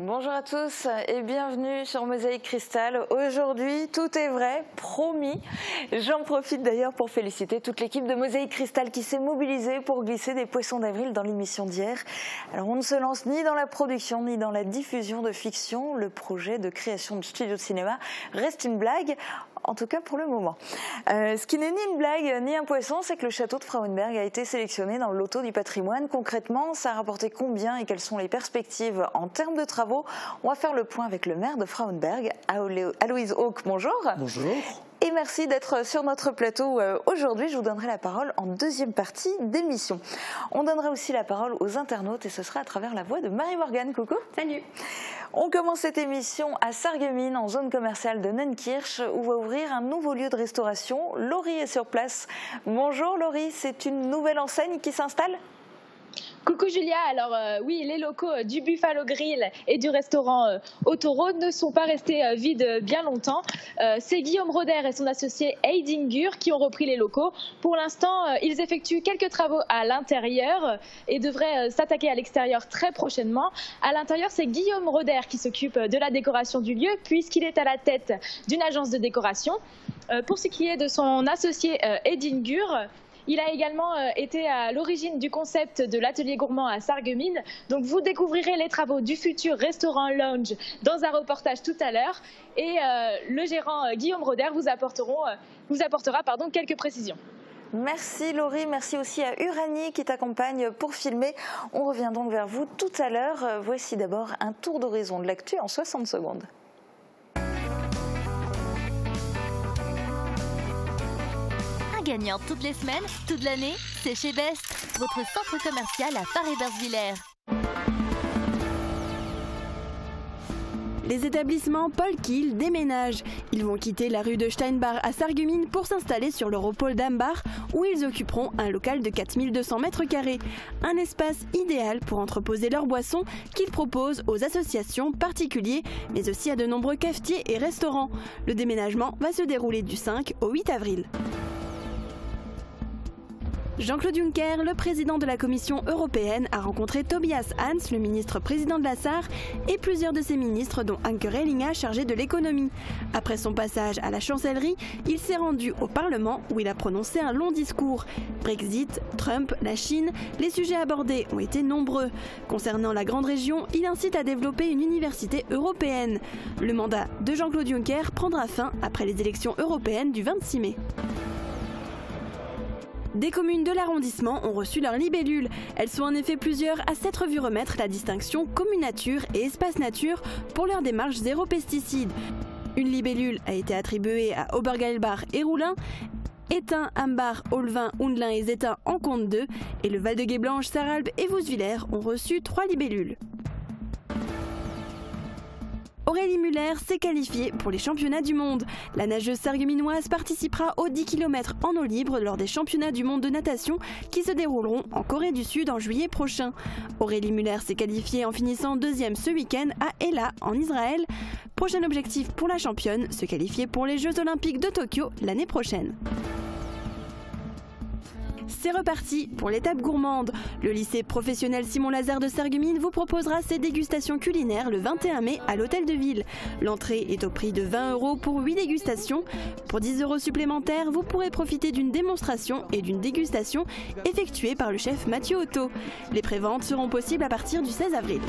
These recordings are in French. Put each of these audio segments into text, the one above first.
Bonjour à tous et bienvenue sur Mosaïque Cristal. Aujourd'hui, tout est vrai, promis. J'en profite d'ailleurs pour féliciter toute l'équipe de Mosaïque Cristal qui s'est mobilisée pour glisser des poissons d'avril dans l'émission d'hier. Alors on ne se lance ni dans la production ni dans la diffusion de fiction. Le projet de création de studio de cinéma reste une blague. En tout cas pour le moment. Ce qui n'est ni une blague ni un poisson, c'est que le château de Frauenberg a été sélectionné dans le loto du patrimoine. Concrètement, ça a rapporté combien et quelles sont les perspectives en termes de travaux? On va faire le point avec le maire de Frauenberg, Aloïse Hauck. Bonjour. Bonjour. Et merci d'être sur notre plateau aujourd'hui. Je vous donnerai la parole en deuxième partie d'émission. On donnera aussi la parole aux internautes et ce sera à travers la voix de Marie-Morgane. Coucou. Salut. On commence cette émission à Sarreguemines, en zone commerciale de Nenkirch, où va ouvrir un nouveau lieu de restauration. Laurie est sur place. Bonjour Laurie, c'est une nouvelle enseigne qui s'installe ? Coucou Julia, alors oui, les locaux du Buffalo Grill et du restaurant Autoro ne sont pas restés vides bien longtemps. C'est Guillaume Roder et son associé Heidinger qui ont repris les locaux. Pour l'instant, ils effectuent quelques travaux à l'intérieur et devraient s'attaquer à l'extérieur très prochainement. À l'intérieur, c'est Guillaume Roder qui s'occupe de la décoration du lieu puisqu'il est à la tête d'une agence de décoration. Pour ce qui est de son associé Heidinger, il a également été à l'origine du concept de l'atelier gourmand à Sarreguemines. Donc vous découvrirez les travaux du futur restaurant lounge dans un reportage tout à l'heure. Et le gérant Guillaume Roder vous apportera quelques précisions. Merci Laurie, merci aussi à Uranie qui t'accompagne pour filmer. On revient donc vers vous tout à l'heure. Voici d'abord un tour d'horizon de l'actu en 60 secondes. Gagnante toutes les semaines, toute l'année, c'est chez Best, votre centre commercial à Paris-Bersvillers. Les établissements Paul Kiel déménagent. Ils vont quitter la rue de Steinbach à Sarreguemines pour s'installer sur l'Europol d'Ambach où ils occuperont un local de 4200 m². Un espace idéal pour entreposer leurs boissons qu'ils proposent aux associations, particuliers, mais aussi à de nombreux cafetiers et restaurants. Le déménagement va se dérouler du 5 au 8 avril. Jean-Claude Juncker, le président de la Commission européenne, a rencontré Tobias Hans, le ministre président de la SAR, et plusieurs de ses ministres, dont Anke Rehlinger, chargé de l'économie. Après son passage à la chancellerie, il s'est rendu au Parlement où il a prononcé un long discours. Brexit, Trump, la Chine, les sujets abordés ont été nombreux. Concernant la grande région, il incite à développer une université européenne. Le mandat de Jean-Claude Juncker prendra fin après les élections européennes du 26 mai. Des communes de l'arrondissement ont reçu leur libellule. Elles sont en effet plusieurs à s'être vues remettre la distinction Commune Nature et Espace Nature pour leur démarche zéro pesticide. Une libellule a été attribuée à Obergalbach et Roulin, Étain, Ambach, Olvin, Hundlin et Zétain en comptent 2 et le Val-de-Gué-Blanche, Sarralbe et Vousvillers ont reçu 3 libellules. Aurélie Muller s'est qualifiée pour les championnats du monde. La nageuse sarregueminoise participera aux 10 km en eau libre lors des championnats du monde de natation qui se dérouleront en Corée du Sud en juillet prochain. Aurélie Muller s'est qualifiée en finissant deuxième ce week-end à Ela en Israël. Prochain objectif pour la championne, se qualifier pour les Jeux Olympiques de Tokyo l'année prochaine. C'est reparti pour l'étape gourmande. Le lycée professionnel Simon Lazare de Sarreguemines vous proposera ses dégustations culinaires le 21 mai à l'hôtel de ville. L'entrée est au prix de 20 € pour 8 dégustations. Pour 10 € supplémentaires, vous pourrez profiter d'une démonstration et d'une dégustation effectuée par le chef Mathieu Otto. Les préventes seront possibles à partir du 16 avril.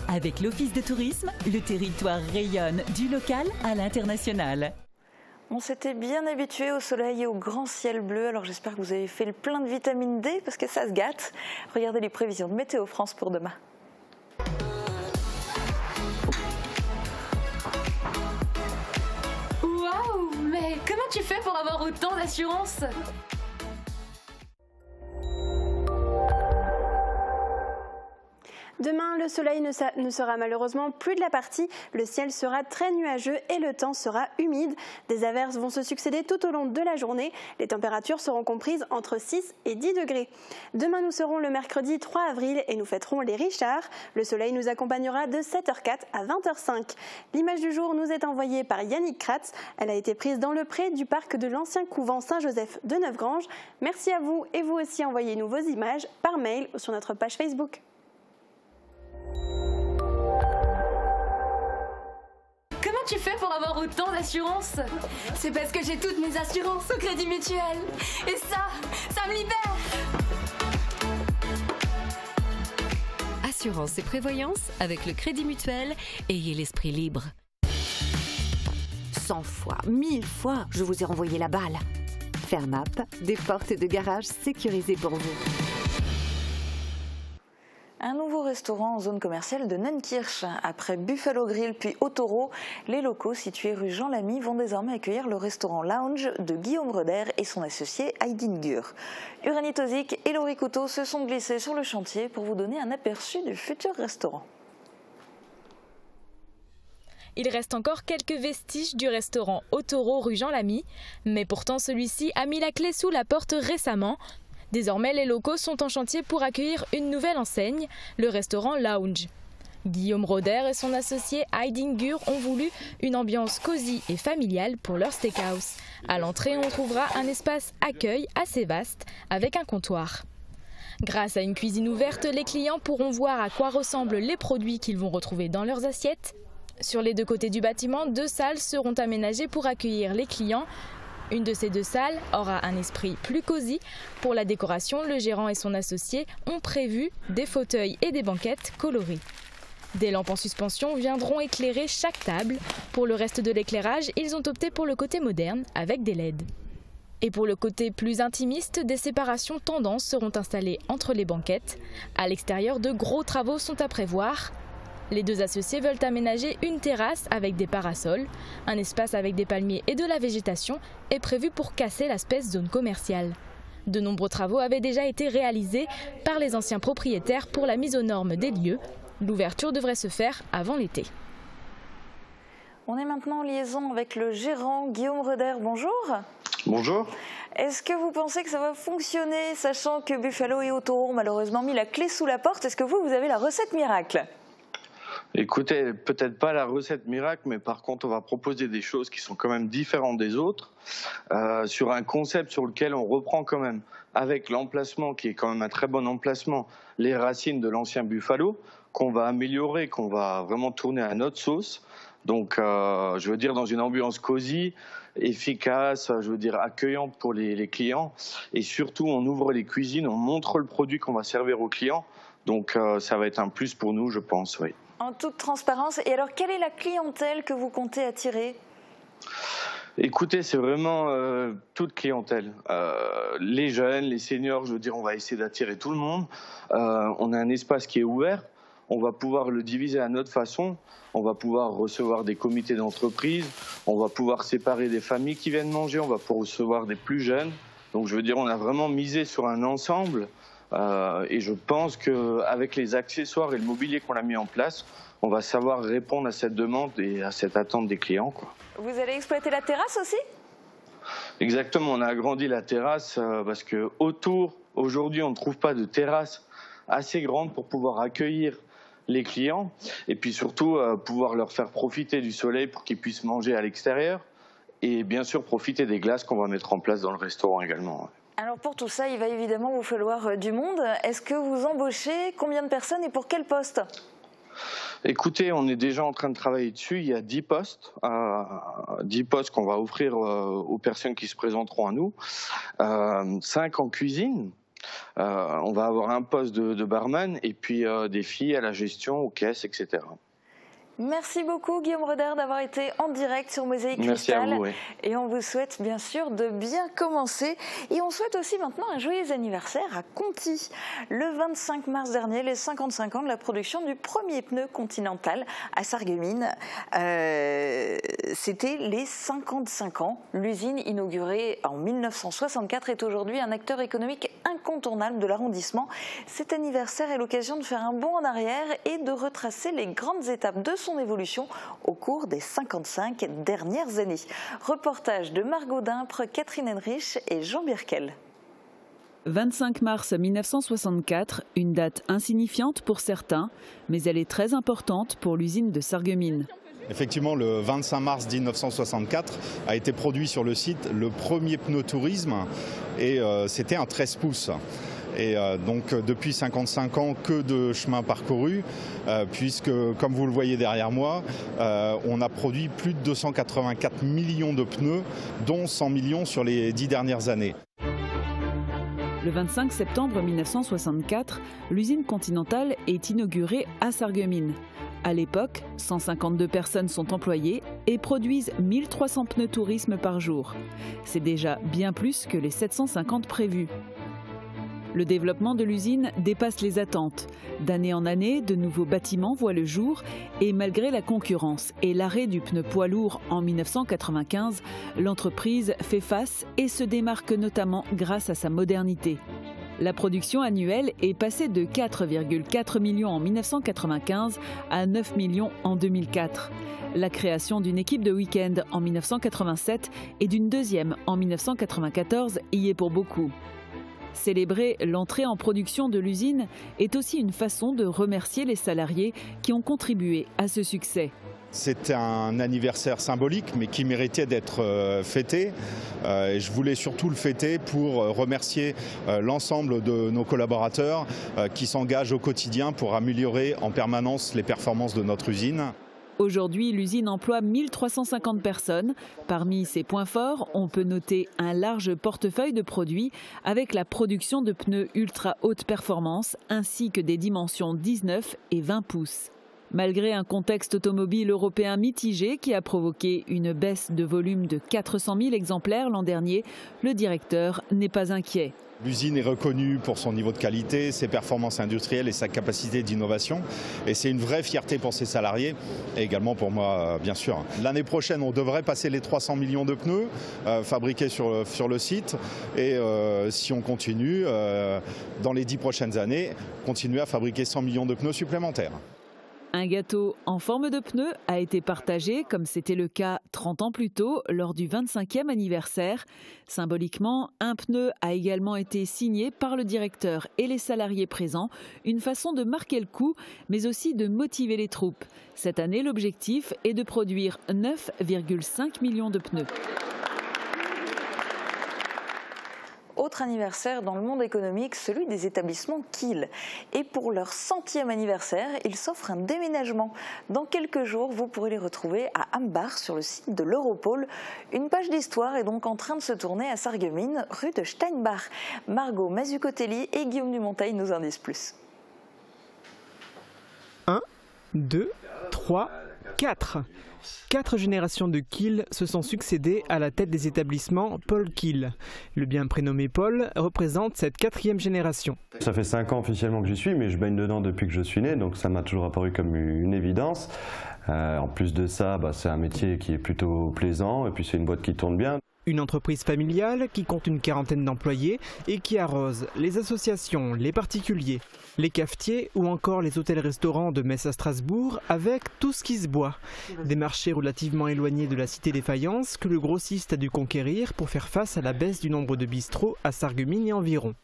Avec l'Office de tourisme, le territoire rayonne du local à l'international. On s'était bien habitué au soleil et au grand ciel bleu, alors j'espère que vous avez fait le plein de vitamine D parce que ça se gâte. Regardez les prévisions de Météo France pour demain. Waouh, mais comment tu fais pour avoir autant d'assurance ? Demain, le soleil ne sera malheureusement plus de la partie. Le ciel sera très nuageux et le temps sera humide. Des averses vont se succéder tout au long de la journée. Les températures seront comprises entre 6 et 10 degrés. Demain, nous serons le mercredi 3 avril et nous fêterons les Richards. Le soleil nous accompagnera de 7h04 à 20h05. L'image du jour nous est envoyée par Yannick Kratz. Elle a été prise dans le pré du parc de l'ancien couvent Saint-Joseph de Neufgrange. Merci à vous et vous aussi envoyez-nous vos images par mail ou sur notre page Facebook. Comment tu fais pour avoir autant d'assurance? C'est parce que j'ai toutes mes assurances au Crédit Mutuel. Et ça me libère. Assurance et prévoyance avec le Crédit Mutuel, ayez l'esprit libre. 100 fois, 1000 fois, je vous ai renvoyé la balle. Fermap, des portes de garage sécurisées pour vous. Un nouveau restaurant en zone commerciale de Neunkirch. Après Buffalo Grill puis Autoro, les locaux situés rue Jean Lamy vont désormais accueillir le restaurant Lounge de Guillaume Roder et son associé Aydin Gur. Uranie Tozik et Laurie Couteau se sont glissés sur le chantier pour vous donner un aperçu du futur restaurant. Il reste encore quelques vestiges du restaurant Autoro rue Jean Lamy, mais pourtant celui-ci a mis la clé sous la porte récemment. Désormais, les locaux sont en chantier pour accueillir une nouvelle enseigne, le restaurant Lounge. Guillaume Roder et son associé Aydin Gur ont voulu une ambiance cosy et familiale pour leur steakhouse. À l'entrée, on trouvera un espace accueil assez vaste avec un comptoir. Grâce à une cuisine ouverte, les clients pourront voir à quoi ressemblent les produits qu'ils vont retrouver dans leurs assiettes. Sur les deux côtés du bâtiment, 2 salles seront aménagées pour accueillir les clients. Une de ces 2 salles aura un esprit plus cosy. Pour la décoration, le gérant et son associé ont prévu des fauteuils et des banquettes colorées. Des lampes en suspension viendront éclairer chaque table. Pour le reste de l'éclairage, ils ont opté pour le côté moderne avec des LED. Et pour le côté plus intimiste, des séparations tendances seront installées entre les banquettes. À l'extérieur, de gros travaux sont à prévoir. Les 2 associés veulent aménager une terrasse avec des parasols. Un espace avec des palmiers et de la végétation est prévu pour casser l'aspect zone commerciale. De nombreux travaux avaient déjà été réalisés par les anciens propriétaires pour la mise aux normes des lieux. L'ouverture devrait se faire avant l'été. On est maintenant en liaison avec le gérant Guillaume Roder. Bonjour. Bonjour. Est-ce que vous pensez que ça va fonctionner, sachant que Buffalo et Autoro ont malheureusement mis la clé sous la porte? Est-ce que vous avez la recette miracle? Écoutez, peut-être pas la recette miracle, mais par contre, on va proposer des choses qui sont quand même différentes des autres, sur un concept sur lequel on reprend quand même, avec l'emplacement qui est quand même un très bon emplacement, les racines de l'ancien Buffalo, qu'on va améliorer, qu'on va vraiment tourner à notre sauce. Donc, je veux dire, dans une ambiance cosy, efficace, je veux dire, accueillante pour les clients. Et surtout, on ouvre les cuisines, on montre le produit qu'on va servir aux clients. Donc, ça va être un plus pour nous, je pense, oui. En toute transparence. Et alors, quelle est la clientèle que vous comptez attirer? Écoutez, c'est vraiment toute clientèle. Les jeunes, les seniors, je veux dire, on va essayer d'attirer tout le monde. On a un espace qui est ouvert. On va pouvoir le diviser à notre façon. On va pouvoir recevoir des comités d'entreprise. On va pouvoir séparer des familles qui viennent manger. On va pouvoir recevoir des plus jeunes. Donc, je veux dire, on a vraiment misé sur un ensemble. Et je pense qu'avec les accessoires et le mobilier qu'on a mis en place, on va savoir répondre à cette demande et à cette attente des clients, quoi. Vous allez exploiter la terrasse aussi? Exactement, on a agrandi la terrasse parce que autour, aujourd'hui, on ne trouve pas de terrasse assez grande pour pouvoir accueillir les clients et puis surtout pouvoir leur faire profiter du soleil pour qu'ils puissent manger à l'extérieur et bien sûr profiter des glaces qu'on va mettre en place dans le restaurant également. Alors pour tout ça, il va évidemment vous falloir du monde. Est-ce que vous embauchez? Combien de personnes et pour quel poste? Écoutez, on est déjà en train de travailler dessus. Il y a 10 postes, 10 postes qu'on va offrir aux personnes qui se présenteront à nous. 5 en cuisine. On va avoir un poste de barman et puis des filles à la gestion, aux caisses, etc. Merci beaucoup Guillaume Roder d'avoir été en direct sur Mosaïque Merci Cristal. à vous, oui. Et on vous souhaite bien sûr de bien commencer. Et on souhaite aussi maintenant un joyeux anniversaire à Conti. Le 25 mars dernier, les 55 ans de la production du premier pneu continental à Sarreguemines. C'était les 55 ans. L'usine inaugurée en 1964 est aujourd'hui un acteur économique incontournable de l'arrondissement. Cet anniversaire est l'occasion de faire un bond en arrière et de retracer les grandes étapes de son évolution au cours des 55 dernières années. Reportage de Margot Dimpre, Catherine Henrich et Jean Birkel. 25 mars 1964, une date insignifiante pour certains, mais elle est très importante pour l'usine de Sarreguemines. Effectivement, le 25 mars 1964 a été produit sur le site le premier pneu tourisme et c'était un 13 pouces. Et donc depuis 55 ans, que de chemin parcouru, puisque comme vous le voyez derrière moi, on a produit plus de 284 millions de pneus, dont 100 millions sur les 10 dernières années. Le 25 septembre 1964, l'usine Continental est inaugurée à Sarreguemines. À l'époque, 152 personnes sont employées et produisent 1300 pneus tourisme par jour. C'est déjà bien plus que les 750 prévus. Le développement de l'usine dépasse les attentes. D'année en année, de nouveaux bâtiments voient le jour et malgré la concurrence et l'arrêt du pneu poids lourd en 1995, l'entreprise fait face et se démarque notamment grâce à sa modernité. La production annuelle est passée de 4,4 millions en 1995 à 9 millions en 2004. La création d'une équipe de week-end en 1987 et d'une deuxième en 1994 y est pour beaucoup. Célébrer l'entrée en production de l'usine est aussi une façon de remercier les salariés qui ont contribué à ce succès. C'est un anniversaire symbolique, mais qui méritait d'être fêté. Et je voulais surtout le fêter pour remercier l'ensemble de nos collaborateurs qui s'engagent au quotidien pour améliorer en permanence les performances de notre usine. Aujourd'hui, l'usine emploie 1350 personnes. Parmi ses points forts, on peut noter un large portefeuille de produits avec la production de pneus ultra haute performance ainsi que des dimensions 19 et 20 pouces. Malgré un contexte automobile européen mitigé qui a provoqué une baisse de volume de 400 000 exemplaires l'an dernier, le directeur n'est pas inquiet. L'usine est reconnue pour son niveau de qualité, ses performances industrielles et sa capacité d'innovation. Et c'est une vraie fierté pour ses salariés et également pour moi, bien sûr. L'année prochaine, on devrait passer les 300 millions de pneus fabriqués sur le site. Et si on continue, dans les 10 prochaines années, continuer à fabriquer 100 millions de pneus supplémentaires. Un gâteau en forme de pneu a été partagé, comme c'était le cas 30 ans plus tôt, lors du 25e anniversaire. Symboliquement, un pneu a également été signé par le directeur et les salariés présents, une façon de marquer le coup, mais aussi de motiver les troupes. Cette année, l'objectif est de produire 9,5 millions de pneus. Autre anniversaire dans le monde économique, celui des établissements Kiel. Et pour leur 100e anniversaire, ils s'offrent un déménagement. Dans quelques jours, vous pourrez les retrouver à Ambach, sur le site de l'Europol. Une page d'histoire est donc en train de se tourner à Sarreguemines, rue de Steinbach. Margot Mazzucotelli et Guillaume Dumonteil nous en disent plus. 1, 2, 3, 4. 4 générations de Kiel se sont succédées à la tête des établissements Paul Kiel. Le bien prénommé Paul représente cette 4e génération. Ça fait 5 ans officiellement que j'y suis, mais je baigne dedans depuis que je suis né, donc ça m'a toujours apparu comme une évidence. En plus de ça, c'est un métier qui est plutôt plaisant et puis c'est une boîte qui tourne bien. Une entreprise familiale qui compte une quarantaine d'employés et qui arrose les associations, les particuliers, les cafetiers ou encore les hôtels-restaurants de Metz à Strasbourg avec tout ce qui se boit. Des marchés relativement éloignés de la cité des faïences que le grossiste a dû conquérir pour faire face à la baisse du nombre de bistrots à Sarreguemines et environ.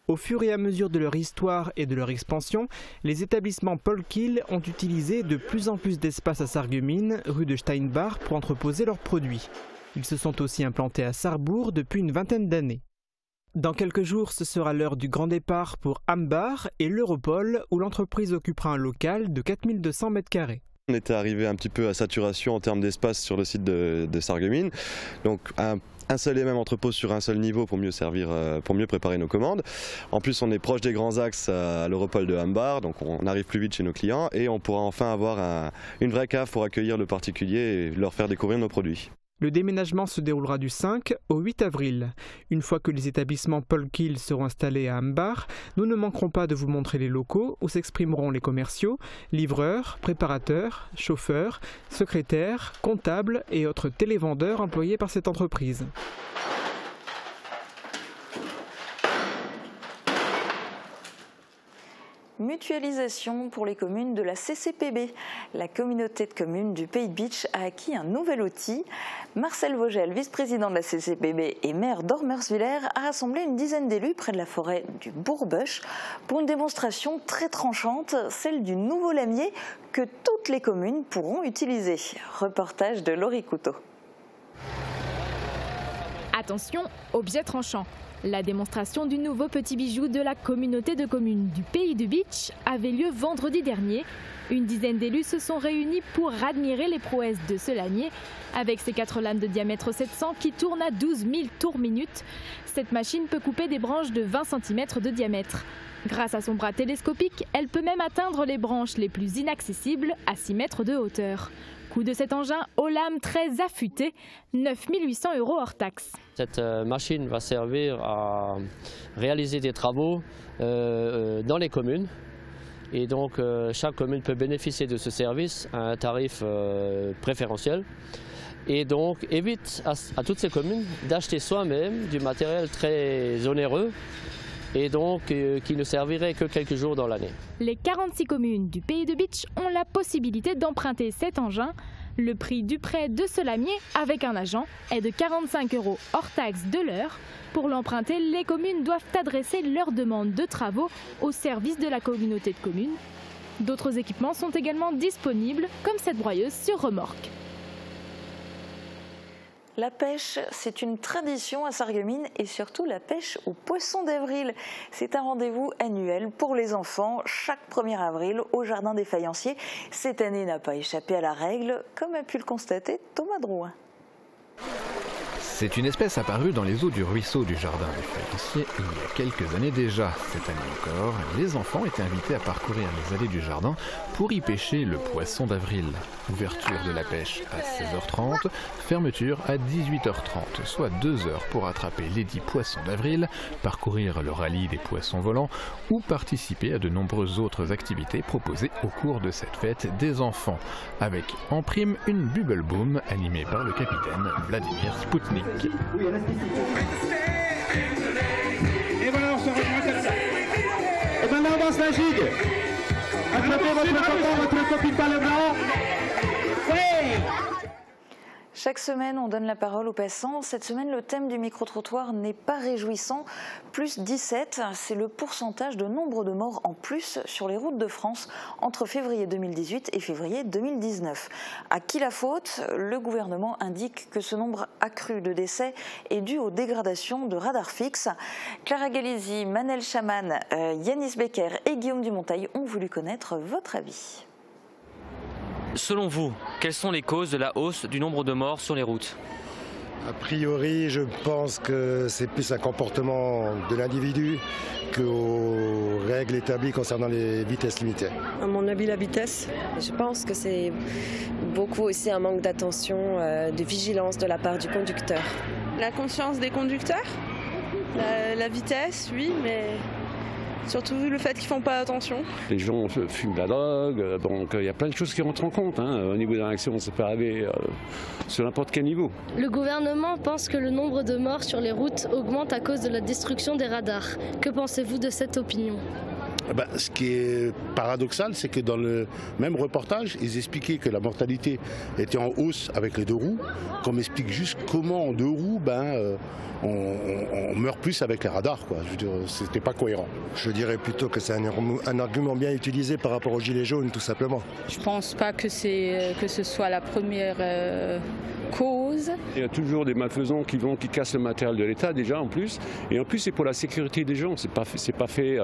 Au fur et à mesure de leur histoire et de leur expansion, les établissements Paul Kiel ont utilisé de plus en plus d'espace à Sarreguemines, rue de Steinbach, pour entreposer leurs produits. Ils se sont aussi implantés à Sarrebourg depuis une vingtaine d'années. Dans quelques jours, ce sera l'heure du grand départ pour Ambach et l'Europol, où l'entreprise occupera un local de 4200 m². On était arrivé un petit peu à saturation en termes d'espace sur le site de Sarreguemines. Donc un seul et même entrepôt sur un seul niveau pour mieux servir, pour mieux préparer nos commandes. En plus, on est proche des grands axes à l'Europole de Hambar, donc on arrive plus vite chez nos clients et on pourra enfin avoir une vraie cave pour accueillir le particulier et leur faire découvrir nos produits. Le déménagement se déroulera du 5 au 8 avril. Une fois que les établissements Polkil seront installés à Hambar, nous ne manquerons pas de vous montrer les locaux où s'exprimeront les commerciaux, livreurs, préparateurs, chauffeurs, secrétaires, comptables et autres télévendeurs employés par cette entreprise. Mutualisation pour les communes de la CCPB. La communauté de communes du Pays de Bitche a acquis un nouvel outil. Marcel Vogel, vice-président de la CCPB et maire d'Ormerswiller, a rassemblé une dizaine d'élus près de la forêt du Bourbush pour une démonstration très tranchante, celle du nouveau lamier que toutes les communes pourront utiliser. Reportage de Laurie Couteau. Attention, objet tranchant. La démonstration du nouveau petit bijou de la communauté de communes du Pays de Bitche avait lieu vendredi dernier. Une dizaine d'élus se sont réunis pour admirer les prouesses de ce lamier. Avec ses 4 lames de diamètre 700 qui tournent à 12 000 tours minute, cette machine peut couper des branches de 20 cm de diamètre. Grâce à son bras télescopique, elle peut même atteindre les branches les plus inaccessibles à 6 mètres de hauteur. Coût de cet engin aux lames très affûtées, 9 800 € hors taxe. Cette machine va servir à réaliser des travaux dans les communes. Et donc chaque commune peut bénéficier de ce service à un tarif préférentiel. Et donc évite à toutes ces communes d'acheter soi-même du matériel très onéreux et donc qui ne servirait que quelques jours dans l'année. Les 46 communes du Pays de Bitche ont la possibilité d'emprunter cet engin. Le prix du prêt de ce lamier avec un agent est de 45 € hors taxe de l'heure. Pour l'emprunter, les communes doivent adresser leur demande de travaux au service de la communauté de communes. D'autres équipements sont également disponibles, comme cette broyeuse sur remorque. La pêche, c'est une tradition à Sarreguemines et surtout la pêche au poisson d'avril. C'est un rendez-vous annuel pour les enfants chaque 1er avril au Jardin des Faïenciers. Cette année n'a pas échappé à la règle, comme a pu le constater Thomas Drouin. C'est une espèce apparue dans les eaux du ruisseau du Jardin des Faïenciers il y a quelques années déjà. Cette année encore, les enfants étaient invités à parcourir les allées du jardin pour y pêcher le poisson d'avril. Ouverture de la pêche à 16h30, fermeture à 18h30, soit 2 heures pour attraper les 10 poissons d'avril, parcourir le rallye des poissons volants ou participer à de nombreuses autres activités proposées au cours de cette fête des enfants, avec en prime une Bubble Boom animée par le capitaine Vladimir Spoutnik. Et voilà, on se rejoint comme ça. Et maintenant on lance la gigue. Attrapez votre copain, votre copine par le bras. Oui. Chaque semaine, on donne la parole aux passants. Cette semaine, le thème du micro-trottoir n'est pas réjouissant. Plus 17, c'est le pourcentage de nombre de morts en plus sur les routes de France entre février 2018 et février 2019. À qui la faute? Le gouvernement indique que ce nombre accru de décès est dû aux dégradations de radars fixes. Clara Galizzi, Manel Chaman, Yanis Becker et Guillaume Dumontail ont voulu connaître votre avis. Selon vous, quelles sont les causes de la hausse du nombre de morts sur les routes? A priori, je pense que c'est plus un comportement de l'individu qu'aux règles établies concernant les vitesses limitées. À mon avis, la vitesse. Je pense que c'est beaucoup aussi un manque d'attention, de vigilance de la part du conducteur. La conscience des conducteurs, la vitesse, oui, mais surtout le fait qu'ils ne font pas attention. Les gens fument la drogue, donc il y a plein de choses qui rentrent en compte. Au niveau d'un accident, ça peut arriver sur n'importe quel niveau. Le gouvernement pense que le nombre de morts sur les routes augmente à cause de la destruction des radars. Que pensez-vous de cette opinion ? Ce qui est paradoxal, c'est que dans le même reportage, ils expliquaient que la mortalité était en hausse avec les 2 roues, qu'on m'explique juste comment en 2 roues, on meurt plus avec les radars, quoi. Je veux dire, c'était pas cohérent. Je dirais plutôt que c'est un argument bien utilisé par rapport aux gilets jaunes, tout simplement. Je pense pas que ce soit la première cause. Il y a toujours des malfaisants qui cassent le matériel de l'État déjà en plus. Et en plus c'est pour la sécurité des gens, c'est pas fait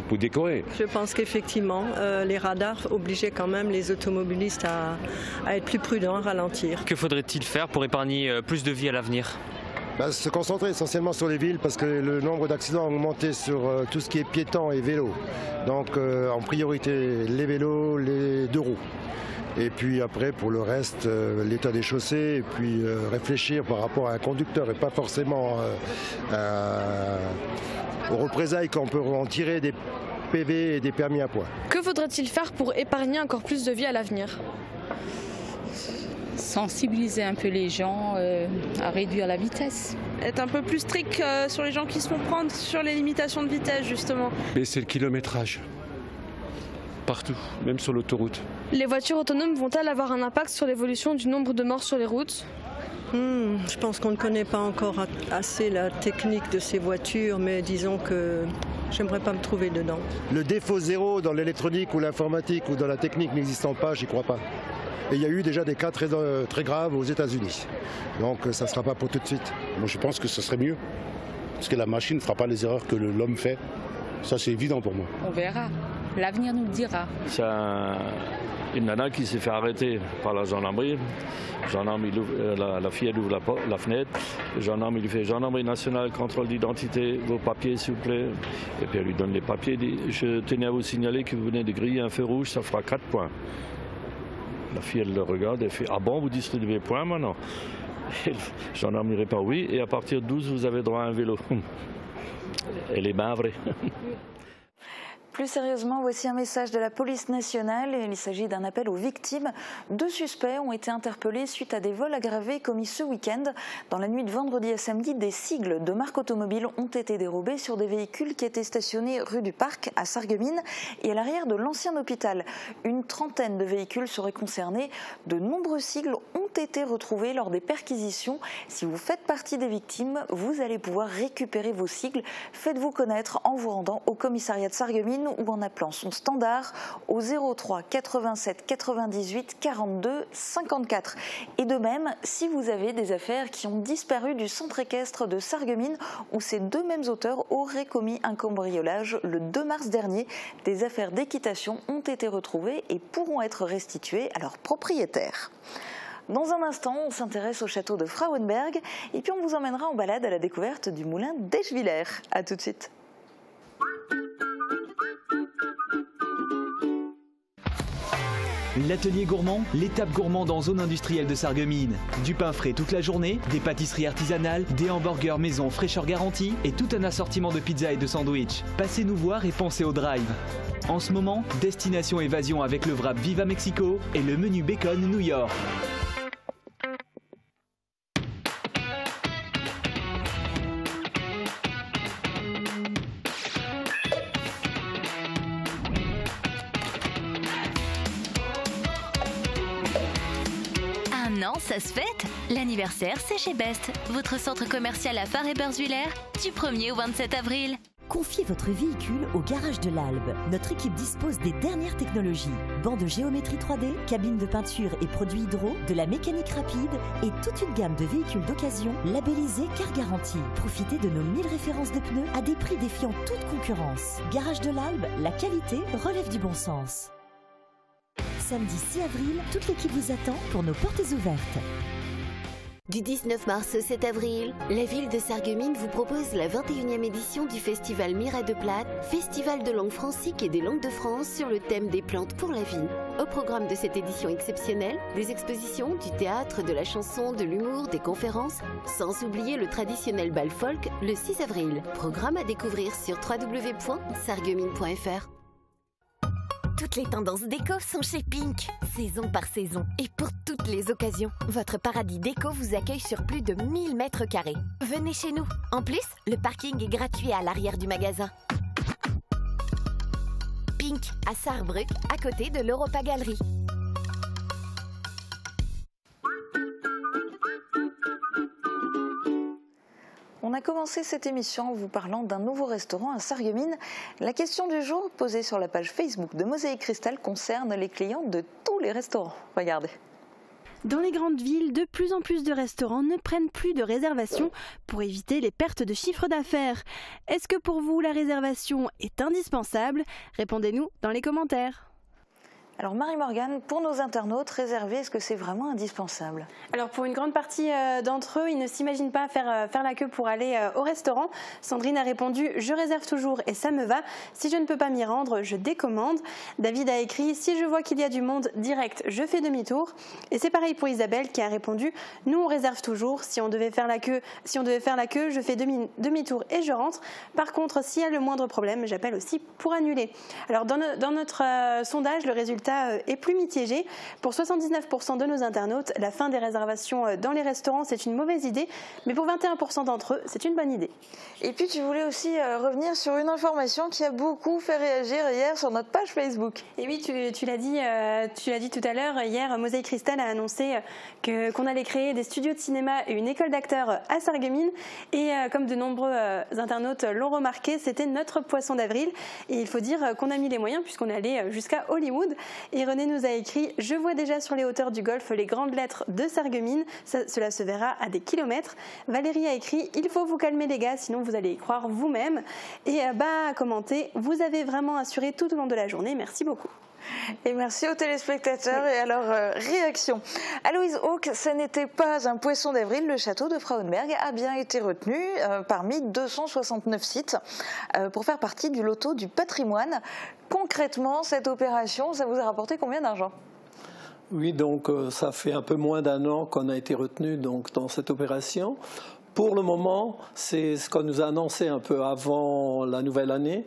pour décorer. Je pense qu'effectivement les radars obligeaient quand même les automobilistes à être plus prudents, à ralentir. Que faudrait-il faire pour épargner plus de vies à l'avenir ? Se concentrer essentiellement sur les villes parce que le nombre d'accidents a augmenté sur tout ce qui est piétons et vélos. Donc en priorité les vélos, les deux roues. Et puis après pour le reste, l'état des chaussées et puis réfléchir par rapport à un conducteur et pas forcément aux représailles qu'on peut en tirer des PV et des permis à points. Que faudrait-il faire pour épargner encore plus de vies à l'avenir ? Sensibiliser un peu les gens à réduire la vitesse. Être un peu plus strict sur les gens qui se font prendre sur les limitations de vitesse justement. Mais c'est le kilométrage. Partout, même sur l'autoroute. Les voitures autonomes vont-elles avoir un impact sur l'évolution du nombre de morts sur les routes ? Je pense qu'on ne connaît pas encore assez la technique de ces voitures, mais disons que j'aimerais pas me trouver dedans. Le défaut zéro dans l'électronique ou l'informatique ou dans la technique n'existant pas, j'y crois pas. Et il y a eu déjà des cas très graves aux États-Unis. Donc ça ne sera pas pour tout de suite. Moi je pense que ce serait mieux. Parce que la machine ne fera pas les erreurs que l'homme fait. Ça c'est évident pour moi. On verra. L'avenir nous le dira. C'est une nana qui s'est fait arrêter par la gendarmerie. La fille elle ouvre la fenêtre. Le gendarme il lui fait gendarmerie nationale, contrôle d'identité, vos papiers s'il vous plaît. Et puis elle lui donne les papiers. Dit, je tenais à vous signaler que vous venez de griller un feu rouge, ça fera 4 points. La fille, elle le regarde, elle fait « Ah bon, vous distribuez points maintenant ?» Et le gendarme lui répond « Oui, et à partir de 12, vous avez droit à un vélo. » Elle est bien vraie. Plus sérieusement, voici un message de la police nationale. Il s'agit d'un appel aux victimes. 2 suspects ont été interpellés suite à des vols aggravés commis ce week-end. Dans la nuit de vendredi à samedi, des sigles de marque automobile ont été dérobés sur des véhicules qui étaient stationnés rue du Parc à Sarreguemines et à l'arrière de l'ancien hôpital. Une 30aine de véhicules seraient concernés. De nombreux sigles ont été retrouvés lors des perquisitions. Si vous faites partie des victimes, vous allez pouvoir récupérer vos sigles. Faites-vous connaître en vous rendant au commissariat de Sarreguemines ou en appelant son standard au 03 87 98 42 54. Et de même, si vous avez des affaires qui ont disparu du centre équestre de Sarreguemines où ces 2 mêmes auteurs auraient commis un cambriolage le 2 mars dernier, des affaires d'équitation ont été retrouvées et pourront être restituées à leurs propriétaires. Dans un instant, on s'intéresse au château de Frauenberg et puis on vous emmènera en balade à la découverte du moulin d'Eschwiller. A tout de suite. L'atelier gourmand, l'étape gourmande en zone industrielle de Sarreguemines. Du pain frais toute la journée, des pâtisseries artisanales, des hamburgers maison fraîcheur garantie et tout un assortiment de pizzas et de sandwichs. Passez nous voir et pensez au drive. En ce moment, destination évasion avec le wrap Viva Mexico et le menu bacon New York. Non, ça se fête. L'anniversaire, c'est chez Best, votre centre commercial à Faré-Berswiller, du 1er au 27 avril. Confiez votre véhicule au garage de l'Albe. Notre équipe dispose des dernières technologies. Bancs de géométrie 3D, cabines de peinture et produits hydro, de la mécanique rapide et toute une gamme de véhicules d'occasion labellisés Car Garantie. Profitez de nos 1000 références de pneus à des prix défiant toute concurrence. Garage de l'Albe, la qualité relève du bon sens. Samedi 6 avril, toute l'équipe vous attend pour nos portes ouvertes. Du 19 mars au 7 avril, la ville de Sarreguemines vous propose la 21e édition du festival Mira de Plate, festival de langue francique et des langues de France sur le thème des plantes pour la vie. Au programme de cette édition exceptionnelle, des expositions, du théâtre, de la chanson, de l'humour, des conférences, sans oublier le traditionnel bal folk le 6 avril. Programme à découvrir sur www.sarreguemines.fr. Toutes les tendances déco sont chez Pink, saison par saison. Et pour toutes les occasions, votre paradis déco vous accueille sur plus de 1000 mètres carrés. Venez chez nous. En plus, le parking est gratuit à l'arrière du magasin. Pink, à Sarrebruck, à côté de l'Europa Galerie. On a commencé cette émission en vous parlant d'un nouveau restaurant à Sarreguemines. La question du jour posée sur la page Facebook de Mosaïque Cristal concerne les clients de tous les restaurants. Regardez. Dans les grandes villes, de plus en plus de restaurants ne prennent plus de réservation pour éviter les pertes de chiffre d'affaires. Est-ce que pour vous, la réservation est indispensable? Répondez-nous dans les commentaires. Alors Marie-Morgane, pour nos internautes, réserver, est-ce que c'est vraiment indispensable? Alors pour une grande partie d'entre eux, ils ne s'imaginent pas faire la queue pour aller au restaurant. Sandrine a répondu « Je réserve toujours et ça me va. Si je ne peux pas m'y rendre, je décommande ». David a écrit « Si je vois qu'il y a du monde direct, je fais demi-tour ». Et c'est pareil pour Isabelle qui a répondu « Nous on réserve toujours. Si on devait faire la queue, je fais demi-tour et je rentre. Par contre, s'il y a le moindre problème, j'appelle aussi pour annuler ». Alors dans notre sondage, le résultat est plus mitigé. Pour 79% de nos internautes, la fin des réservations dans les restaurants, c'est une mauvaise idée, mais pour 21% d'entre eux, c'est une bonne idée. Et puis tu voulais aussi revenir sur une information qui a beaucoup fait réagir hier sur notre page Facebook. Et oui, tu l'as dit tout à l'heure, hier, Mosaïque Cristal a annoncé qu'on allait créer des studios de cinéma et une école d'acteurs à Sarreguemines. Et comme de nombreux internautes l'ont remarqué, c'était notre poisson d'avril. Et il faut dire qu'on a mis les moyens puisqu'on est allé jusqu'à Hollywood. Et René nous a écrit « Je vois déjà sur les hauteurs du golfe les grandes lettres de Sarreguemines. Cela se verra à des kilomètres. » Valérie a écrit « Il faut vous calmer les gars, sinon vous allez y croire vous-même. » Et a commenté « Vous avez vraiment assuré tout au long de la journée. Merci beaucoup. » Et merci aux téléspectateurs et à leur réaction. Aloïse Hawk, ce n'était pas un poisson d'avril. Le château de Frauenberg a bien été retenu parmi 269 sites pour faire partie du loto du patrimoine. Concrètement, cette opération, ça vous a rapporté combien d'argent ? Oui, donc ça fait un peu moins d'un an qu'on a été retenu dans cette opération. Pour le moment, c'est ce qu'on nous a annoncé un peu avant la nouvelle année.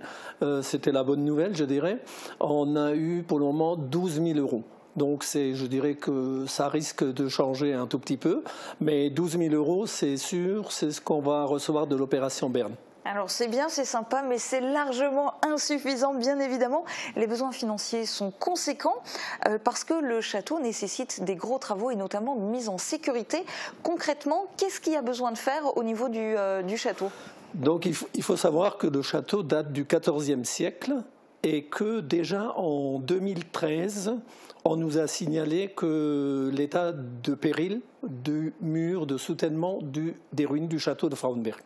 C'était la bonne nouvelle, je dirais. On a eu pour le moment 12 000 euros. Donc je dirais que ça risque de changer un tout petit peu. Mais 12 000 euros, c'est sûr, c'est ce qu'on va recevoir de l'opération Berne. Alors c'est bien, c'est sympa, mais c'est largement insuffisant, bien évidemment. Les besoins financiers sont conséquents parce que le château nécessite des gros travaux et notamment une mise en sécurité. Concrètement, qu'est-ce qu'il y a besoin de faire au niveau du château ? Donc il faut savoir que le château date du XIVe siècle et que déjà en 2013, on nous a signalé que l'état de péril du mur de soutènement des ruines du château de Frauenberg.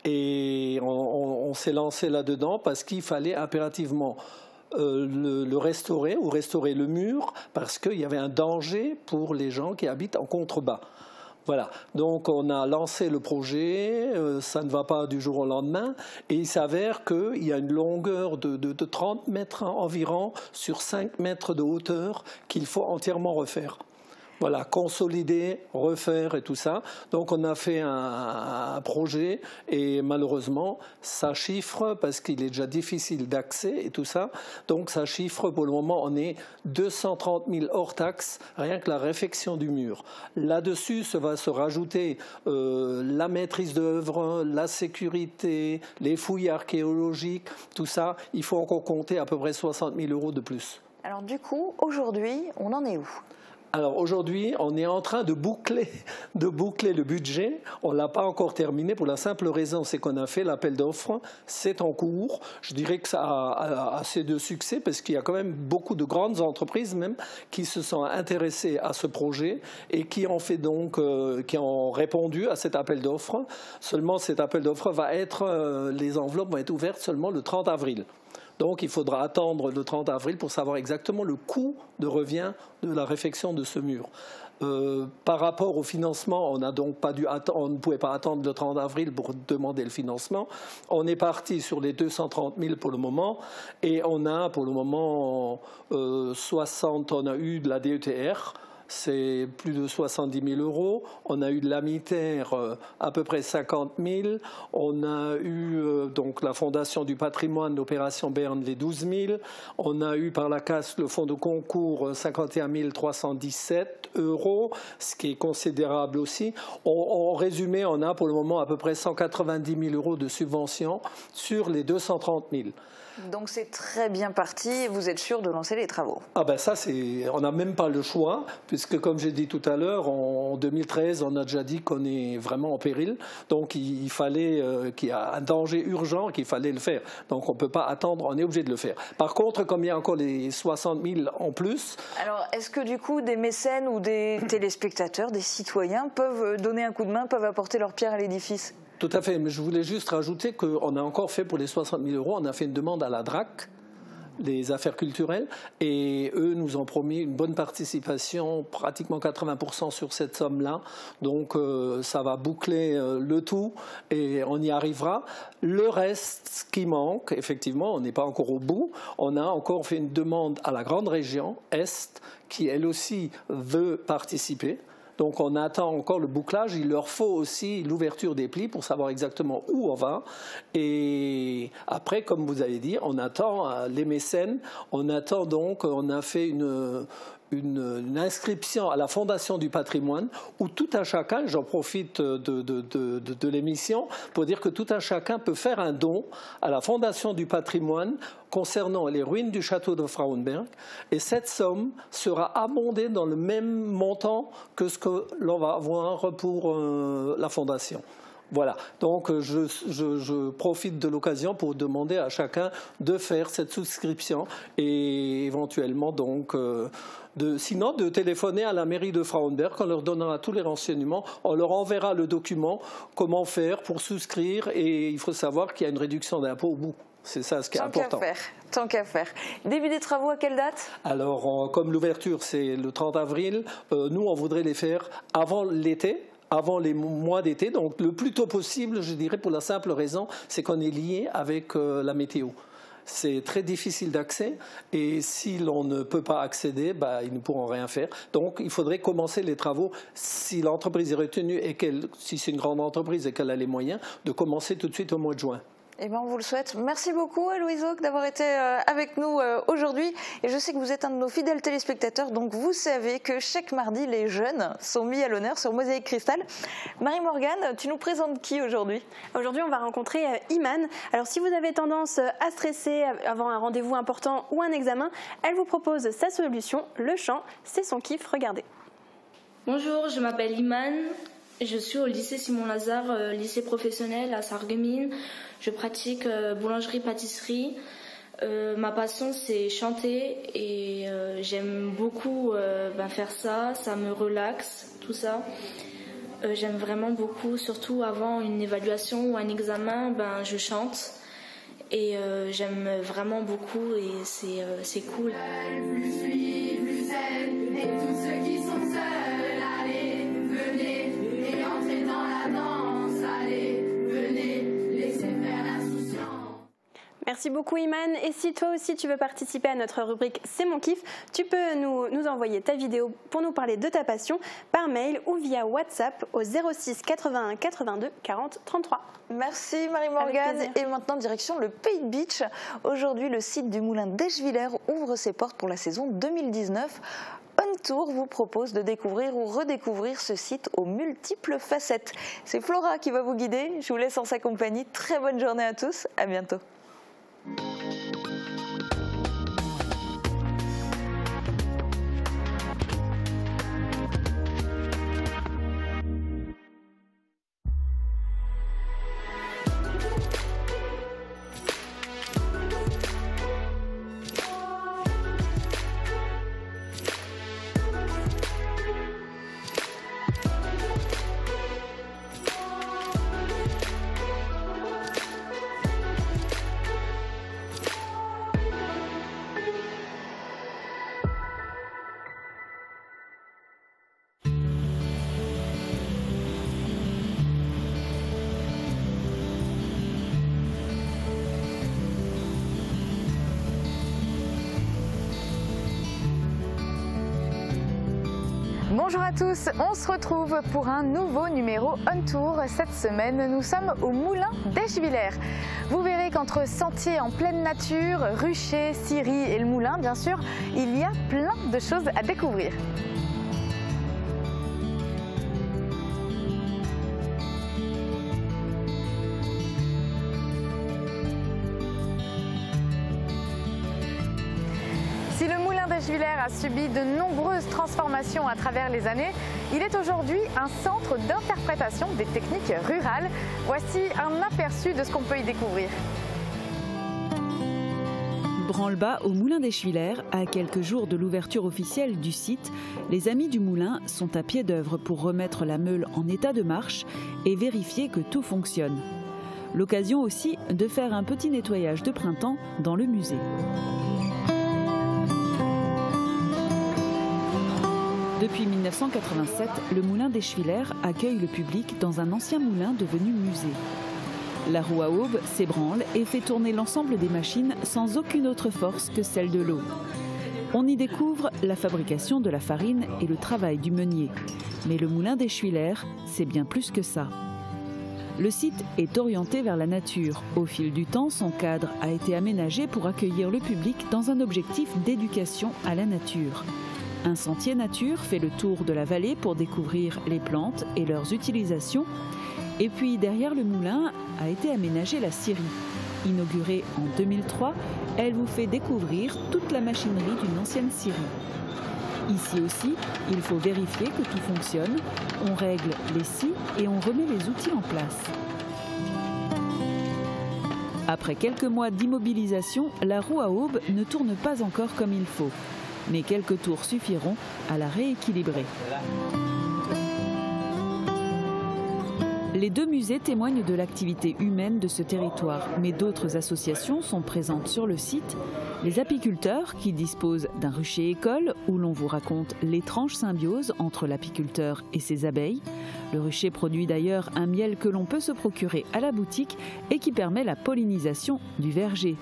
Et on s'est lancé là-dedans parce qu'il fallait impérativement le restaurer ou restaurer le mur parce qu'il y avait un danger pour les gens qui habitent en contrebas. Voilà, donc on a lancé le projet, ça ne va pas du jour au lendemain, et il s'avère qu'il y a une longueur de 30 mètres environ sur 5 mètres de hauteur qu'il faut entièrement refaire. Voilà, consolider, refaire et tout ça. Donc on a fait un projet et malheureusement, ça chiffre, parce qu'il est déjà difficile d'accès et tout ça, donc ça chiffre pour le moment, on est 230 000 hors taxes, rien que la réfection du mur. Là-dessus, ça va se rajouter la maîtrise d'œuvre, la sécurité, les fouilles archéologiques, tout ça. Il faut encore compter à peu près 60 000 euros de plus. Alors du coup, aujourd'hui, on en est où ? Alors aujourd'hui, on est en train de boucler le budget. On ne l'a pas encore terminé pour la simple raison, c'est qu'on a fait l'appel d'offres, c'est en cours. Je dirais que ça a assez de succès parce qu'il y a quand même beaucoup de grandes entreprises même qui se sont intéressées à ce projet et qui ont fait donc, qui ont répondu à cet appel d'offres. Seulement cet appel d'offres va être, les enveloppes vont être ouvertes seulement le 30 avril. Donc il faudra attendre le 30 avril pour savoir exactement le coût de revient de la réfection de ce mur. Par rapport au financement, on ne pouvait pas attendre le 30 avril pour demander le financement. On est parti sur les 230 000 pour le moment et on a pour le moment 60, on a eu de la DETR. C'est plus de 70 000 euros. On a eu de l'AMITER à peu près 50 000. On a eu donc la Fondation du patrimoine, l'opération Berne, les 12 000. On a eu par la CAS le fonds de concours 51 317 euros, ce qui est considérable aussi. En résumé, on a pour le moment à peu près 190 000 euros de subventions sur les 230 000. Donc c'est très bien parti et vous êtes sûr de lancer les travaux? Ah ben ça, on n'a même pas le choix, puisque comme j'ai dit tout à l'heure, en 2013, on a déjà dit qu'on est vraiment en péril. Donc il fallait qu'il y a un danger urgent, qu'il fallait le faire. Donc on ne peut pas attendre, on est obligé de le faire. Par contre, comme il y a encore les 60 000 en plus... Alors est-ce que du coup des mécènes ou des téléspectateurs, des citoyens peuvent donner un coup de main, peuvent apporter leur pierre à l'édifice? Tout à fait, mais je voulais juste rajouter qu'on a encore fait pour les 60 000 €, on a fait une demande à la DRAC, les affaires culturelles, et eux nous ont promis une bonne participation, pratiquement 80% sur cette somme-là. Donc ça va boucler le tout et on y arrivera. Le reste, ce qui manque, effectivement, on n'est pas encore au bout. On a encore fait une demande à la grande région Est, qui elle aussi veut participer. Donc on attend encore le bouclage, il leur faut aussi l'ouverture des plis pour savoir exactement où on va. Et après, comme vous avez dit, on attend les mécènes, on attend donc, on a fait une inscription à la Fondation du patrimoine où tout un chacun, j'en profite de l'émission pour dire que tout un chacun peut faire un don à la Fondation du patrimoine concernant les ruines du château de Frauenberg, et cette somme sera abondée dans le même montant que ce que l'on va avoir pour la Fondation. Voilà, donc je profite de l'occasion pour demander à chacun de faire cette souscription et éventuellement donc sinon de téléphoner à la mairie de Frauenberg, on leur donnera tous les renseignements, on leur enverra le document, comment faire pour souscrire, et il faut savoir qu'il y a une réduction d'impôt au bout. C'est ça ce qui est important. Tant qu'à faire. Début des travaux à quelle date? Alors, comme l'ouverture c'est le 30 avril, nous on voudrait les faire avant l'été, avant les mois d'été, donc le plus tôt possible, je dirais, pour la simple raison, c'est qu'on est lié avec la météo. C'est très difficile d'accès et si l'on ne peut pas accéder, ils ne pourront rien faire. Donc il faudrait commencer les travaux, si l'entreprise est retenue et si c'est une grande entreprise et qu'elle a les moyens, de commencer tout de suite au mois de juin. Eh bien, on vous le souhaite. Merci beaucoup, Louise Auque, d'avoir été avec nous aujourd'hui. Et je sais que vous êtes un de nos fidèles téléspectateurs, donc vous savez que chaque mardi, les jeunes sont mis à l'honneur sur Mosaïque Cristal. Marie-Morgane, tu nous présentes qui aujourd'hui? Aujourd'hui, on va rencontrer Iman. Alors, si vous avez tendance à stresser avant un rendez-vous important ou un examen, elle vous propose sa solution, le chant. C'est son kiff, regardez. Bonjour, je m'appelle Iman. Je suis au lycée Simon-Lazare, lycée professionnel à Sarreguemines. Je pratique boulangerie-pâtisserie. Ma passion, c'est chanter et j'aime beaucoup faire ça. Ça me relaxe, tout ça. J'aime vraiment beaucoup, surtout avant une évaluation ou un examen, je chante. Et j'aime vraiment beaucoup et c'est cool. Plus fluide, plus zen, et tous ceux qui sont seuls, allez, venez, et entrez dans la danse, allez, venez, laissez faire l'insouciance. Merci beaucoup Iman, et si toi aussi tu veux participer à notre rubrique C'est mon kiff, tu peux nous envoyer ta vidéo pour nous parler de ta passion par mail ou via WhatsApp au 06 81 82 40 33. Merci Marie-Morgane, et maintenant direction le Pays de Bitche. Aujourd'hui, le site du moulin d'Eschwiller ouvre ses portes pour la saison 2019. On Tour vous propose de découvrir ou redécouvrir ce site aux multiples facettes. C'est Flora qui va vous guider, je vous laisse en sa compagnie. Très bonne journée à tous, à bientôt. Bonjour à tous, on se retrouve pour un nouveau numéro On Tour. Cette semaine, nous sommes au moulin d'Eschwiller. Vous verrez qu'entre sentiers en pleine nature, ruchers, scieries et le moulin, bien sûr, il y a plein de choses à découvrir. d'Eschviller a subi de nombreuses transformations à travers les années. Il est aujourd'hui un centre d'interprétation des techniques rurales. Voici un aperçu de ce qu'on peut y découvrir. Branle-bas au moulin d'Eschviller, à quelques jours de l'ouverture officielle du site, les amis du moulin sont à pied d'œuvre pour remettre la meule en état de marche et vérifier que tout fonctionne. L'occasion aussi de faire un petit nettoyage de printemps dans le musée. Depuis 1987, le moulin d'Eschviller accueille le public dans un ancien moulin devenu musée. La roue à aube s'ébranle et fait tourner l'ensemble des machines sans aucune autre force que celle de l'eau. On y découvre la fabrication de la farine et le travail du meunier. Mais le moulin d'Eschviller, c'est bien plus que ça. Le site est orienté vers la nature. Au fil du temps, son cadre a été aménagé pour accueillir le public dans un objectif d'éducation à la nature. Un sentier nature fait le tour de la vallée pour découvrir les plantes et leurs utilisations. Et puis derrière le moulin a été aménagée la scierie. Inaugurée en 2003, elle vous fait découvrir toute la machinerie d'une ancienne scierie. Ici aussi, il faut vérifier que tout fonctionne, on règle les scies et on remet les outils en place. Après quelques mois d'immobilisation, la roue à aube ne tourne pas encore comme il faut. Mais quelques tours suffiront à la rééquilibrer. Les deux musées témoignent de l'activité humaine de ce territoire, mais d'autres associations sont présentes sur le site. Les apiculteurs qui disposent d'un rucher école où l'on vous raconte l'étrange symbiose entre l'apiculteur et ses abeilles. Le rucher produit d'ailleurs un miel que l'on peut se procurer à la boutique et qui permet la pollinisation du verger.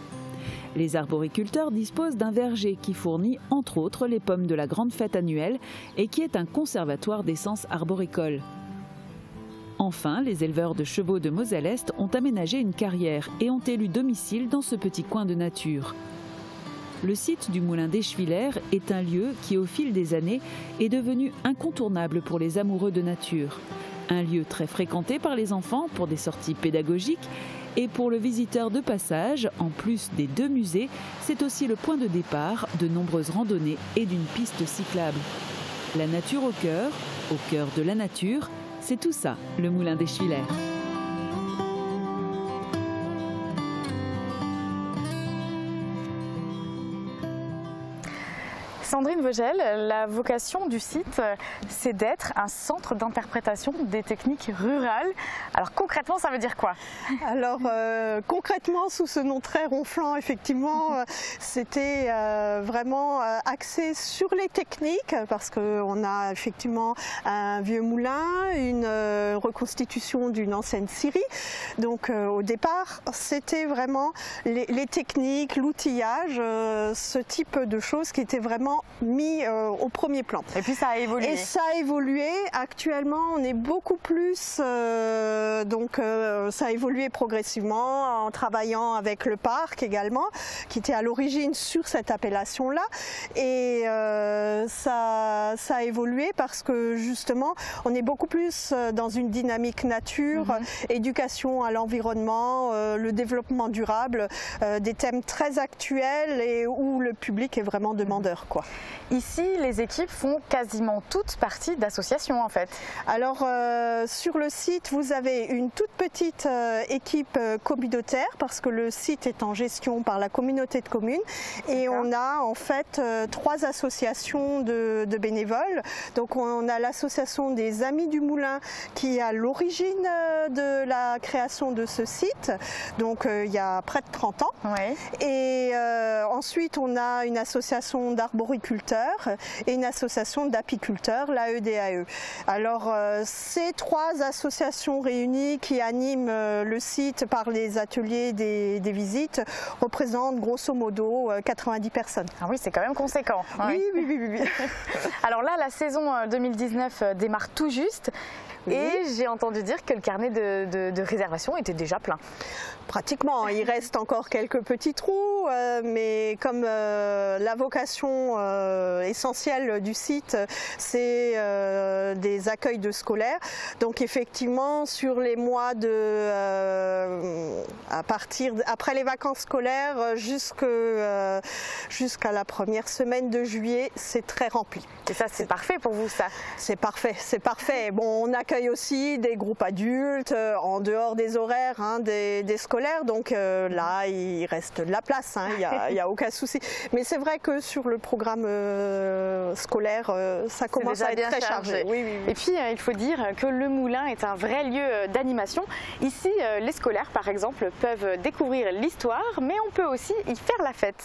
Les arboriculteurs disposent d'un verger qui fournit entre autres les pommes de la grande fête annuelle et qui est un conservatoire d'essences arboricoles. Enfin, les éleveurs de chevaux de Moselle-Est ont aménagé une carrière et ont élu domicile dans ce petit coin de nature. Le site du moulin d'Eschviller est un lieu qui, au fil des années, est devenu incontournable pour les amoureux de nature. Un lieu très fréquenté par les enfants pour des sorties pédagogiques et pour le visiteur de passage, en plus des deux musées, c'est aussi le point de départ de nombreuses randonnées et d'une piste cyclable. La nature au cœur de la nature, c'est tout ça, le moulin d'Eschviller. Sandrine Vogel, la vocation du site, c'est d'être un centre d'interprétation des techniques rurales. Alors concrètement, ça veut dire quoi? Alors concrètement, sous ce nom très ronflant, effectivement, c'était vraiment axé sur les techniques, parce qu'on a effectivement un vieux moulin, une reconstitution d'une ancienne scierie. Donc au départ, c'était vraiment les techniques, l'outillage, ce type de choses qui étaient vraiment mis au premier plan. Et puis ça a évolué. Et ça a évolué. Actuellement, on est beaucoup plus, ça a évolué progressivement en travaillant avec le parc également, qui était à l'origine sur cette appellation-là. Et ça a évolué parce que justement, on est beaucoup plus dans une dynamique nature, éducation à l'environnement, le développement durable, des thèmes très actuels et où le public est vraiment demandeur, quoi. Ici, les équipes font quasiment toutes partie d'associations en fait. Alors sur le site, vous avez une toute petite équipe communautaire parce que le site est en gestion par la communauté de communes et on a en fait 3 associations de bénévoles. Donc on a l'association des Amis du Moulin qui est à l'origine de la création de ce site, donc il y a près de 30 ans. Ouais. Et ensuite on a une association d'arboriculteurs et une association d'apiculteurs, l'AEDAE. Alors ces 3 associations réunies qui animent le site par les ateliers des visites représentent grosso modo 90 personnes. Ah oui, c'est quand même conséquent. Oui. Alors là, la saison 2019 démarre tout juste. Et j'ai entendu dire que le carnet de réservation était déjà plein. Pratiquement, il reste encore quelques petits trous, mais comme la vocation essentielle du site, c'est des accueils de scolaires. Donc effectivement, sur les mois après les vacances scolaires jusqu'à la première semaine de juillet, c'est très rempli. Et ça, c'est parfait pour vous, ça? C'est parfait, c'est parfait. Bon, on accueille aussi des groupes adultes en dehors des horaires des scolaires, donc là, il reste de la place, il n'y a aucun souci. Mais c'est vrai que sur le programme scolaire, ça commence à être très chargé. Oui. Et puis, il faut dire que le moulin est un vrai lieu d'animation. Ici, les scolaires, par exemple, peuvent découvrir l'histoire, mais on peut aussi y faire la fête.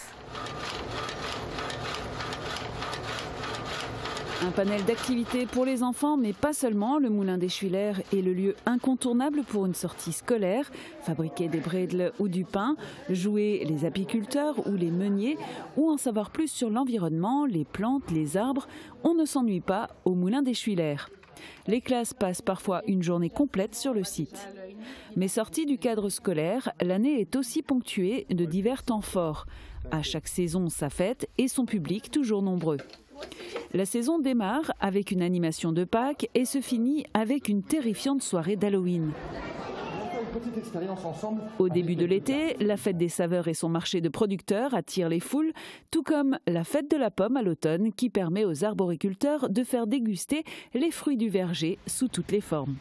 Un panel d'activités pour les enfants, mais pas seulement. Le Moulin d'Eschwiller est le lieu incontournable pour une sortie scolaire. Fabriquer des bredels ou du pain, jouer les apiculteurs ou les meuniers, ou en savoir plus sur l'environnement, les plantes, les arbres. On ne s'ennuie pas au Moulin d'Eschwiller. Les classes passent parfois une journée complète sur le site. Mais sortie du cadre scolaire, l'année est aussi ponctuée de divers temps forts. À chaque saison, sa fête et son public toujours nombreux. La saison démarre avec une animation de Pâques et se finit avec une terrifiante soirée d'Halloween. Au début de l'été, la fête des saveurs et son marché de producteurs attirent les foules, tout comme la fête de la pomme à l'automne qui permet aux arboriculteurs de faire déguster les fruits du verger sous toutes les formes.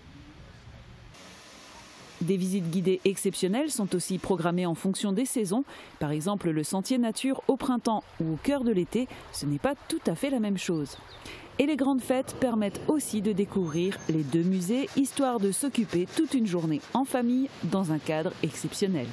Des visites guidées exceptionnelles sont aussi programmées en fonction des saisons. Par exemple, le sentier nature au printemps ou au cœur de l'été, ce n'est pas tout à fait la même chose. Et les grandes fêtes permettent aussi de découvrir les deux musées, histoire de s'occuper toute une journée en famille dans un cadre exceptionnel.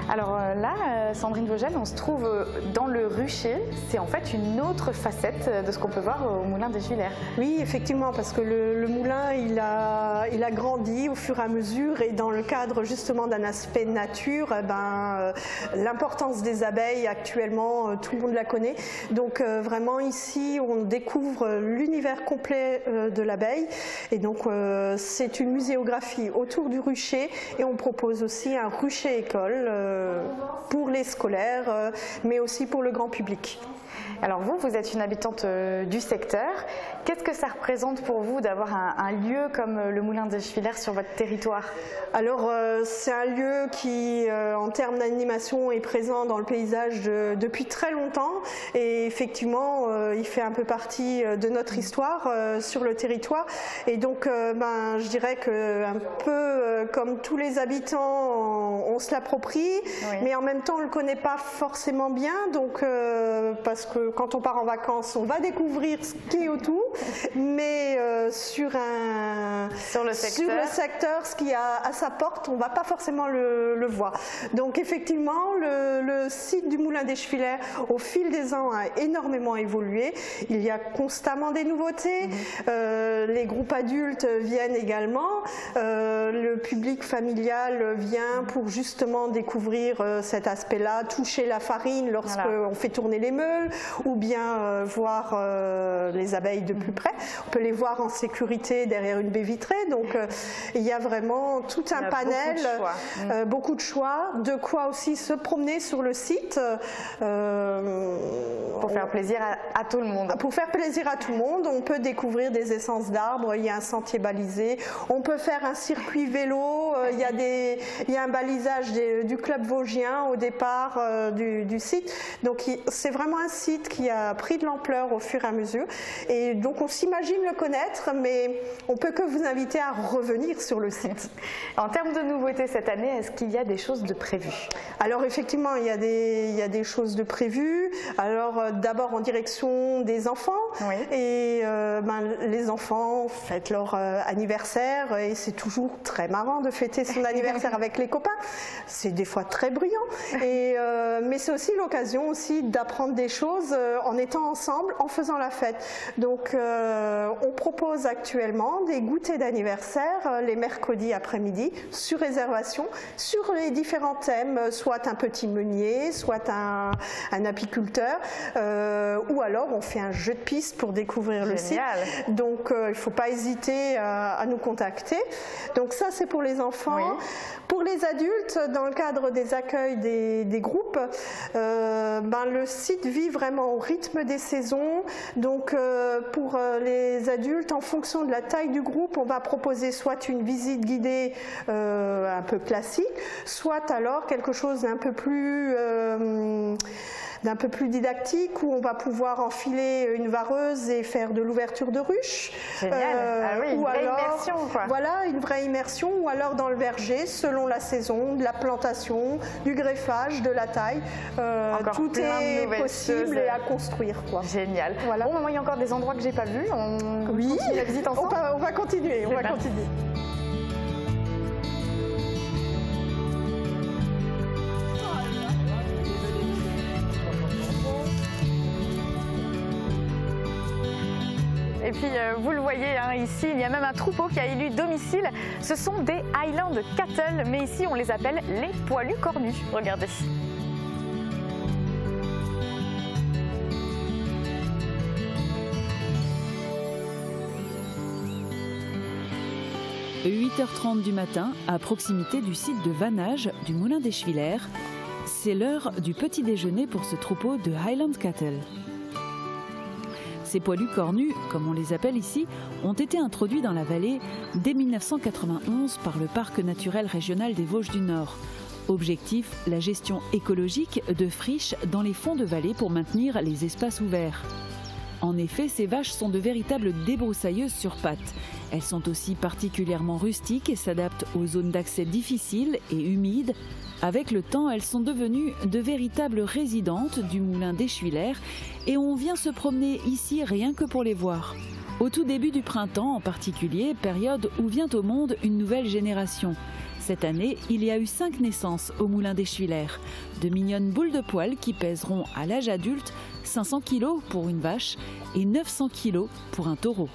Alors là, Sandrine Vogel, on se trouve dans le rucher. C'est en fait une autre facette de ce qu'on peut voir au Moulin d'Eschwiller. Oui, effectivement, parce que le moulin, il a grandi au fur et à mesure, et dans le cadre justement d'un aspect nature, l'importance des abeilles actuellement, tout le monde la connaît. Donc vraiment ici, on découvre l'univers complet de l'abeille, et donc c'est une muséographie autour du rucher, et on propose aussi un rucher école pour les scolaires, mais aussi pour le grand public. Alors vous êtes une habitante du secteur. Qu'est-ce que ça représente pour vous d'avoir un lieu comme le Moulin d'Eschwiller sur votre territoire? Alors c'est un lieu qui, en termes d'animation, est présent dans le paysage depuis très longtemps, et effectivement il fait un peu partie de notre histoire sur le territoire, et donc je dirais que un peu comme tous les habitants, on se l'approprie, oui. Mais en même temps on ne le connaît pas forcément bien, donc parce que quand on part en vacances, on va découvrir ce qui est autour, mais sur le secteur, ce qu'il y a à sa porte, on ne va pas forcément le voir. Donc effectivement, le site du Moulin d'Eschwiller, au fil des ans, a énormément évolué. Il y a constamment des nouveautés. Les groupes adultes viennent également. Le public familial vient pour justement découvrir cet aspect-là, toucher la farine lorsqu'on fait tourner les meules, ou bien voir les abeilles de plus près. On peut les voir en sécurité derrière une baie vitrée. Donc il y a vraiment tout un panel, beaucoup de choix, de quoi aussi se promener sur le site. Pour faire plaisir à tout le monde. Pour faire plaisir à tout le monde, on peut découvrir des essences d'arbres, il y a un sentier balisé, on peut faire un circuit vélo, il y a un balisage du club vosgien au départ du site. Donc c'est vraiment un site qui a pris de l'ampleur au fur et à mesure, et donc on s'imagine le connaître, mais on peut que vous inviter à revenir sur le site. En termes de nouveautés cette année, est-ce qu'il y a des choses de prévues? Alors effectivement, il y a des choses de prévues. Alors d'abord en direction des enfants, oui. Et les enfants fêtent leur anniversaire, et c'est toujours très marrant de fêter fêter son anniversaire avec les copains. C'est des fois très bruyant. Mais c'est aussi l'occasion aussi d'apprendre des choses en étant ensemble, en faisant la fête. Donc on propose actuellement des goûters d'anniversaire les mercredis après-midi sur réservation sur les différents thèmes, soit un petit meunier, soit un apiculteur, ou alors on fait un jeu de piste pour découvrir le site. Donc il ne faut pas hésiter à nous contacter. Donc ça c'est pour les enfants. Oui. Pour les adultes, dans le cadre des accueils des groupes, le site vit vraiment au rythme des saisons. Donc pour les adultes, en fonction de la taille du groupe, on va proposer soit une visite guidée un peu classique, soit alors quelque chose d'un peu plus didactique, où on va pouvoir enfiler une vareuse et faire de l'ouverture de ruche. Génial. Une vraie immersion, quoi. Voilà, une vraie immersion, ou alors dans le verger, selon la saison, de la plantation, du greffage, de la taille. Tout est possible et à construire, quoi. Génial. Voilà. Bon, il y a encore des endroits que j'ai pas vus. On continue la visite ensemble. On va continuer. Et puis vous le voyez ici, il y a même un troupeau qui a élu domicile. Ce sont des Highland Cattle, mais ici on les appelle les poilus cornus. Regardez. « 8h30 du matin, à proximité du site de vannage du moulin d'Eschwiller. C'est l'heure du petit déjeuner pour ce troupeau de Highland Cattle. Ces poilus cornus, comme on les appelle ici, ont été introduits dans la vallée dès 1991 par le Parc naturel régional des Vosges du Nord. Objectif, la gestion écologique de friches dans les fonds de vallée pour maintenir les espaces ouverts. En effet, ces vaches sont de véritables débroussailleuses sur pattes. Elles sont aussi particulièrement rustiques et s'adaptent aux zones d'accès difficiles et humides. Avec le temps, elles sont devenues de véritables résidentes du moulin d'Eschwiller et on vient se promener ici rien que pour les voir. Au tout début du printemps en particulier, période où vient au monde une nouvelle génération. Cette année, il y a eu 5 naissances au moulin d'Eschwiller. De mignonnes boules de poil qui pèseront à l'âge adulte 500 kg pour une vache et 900 kg pour un taureau.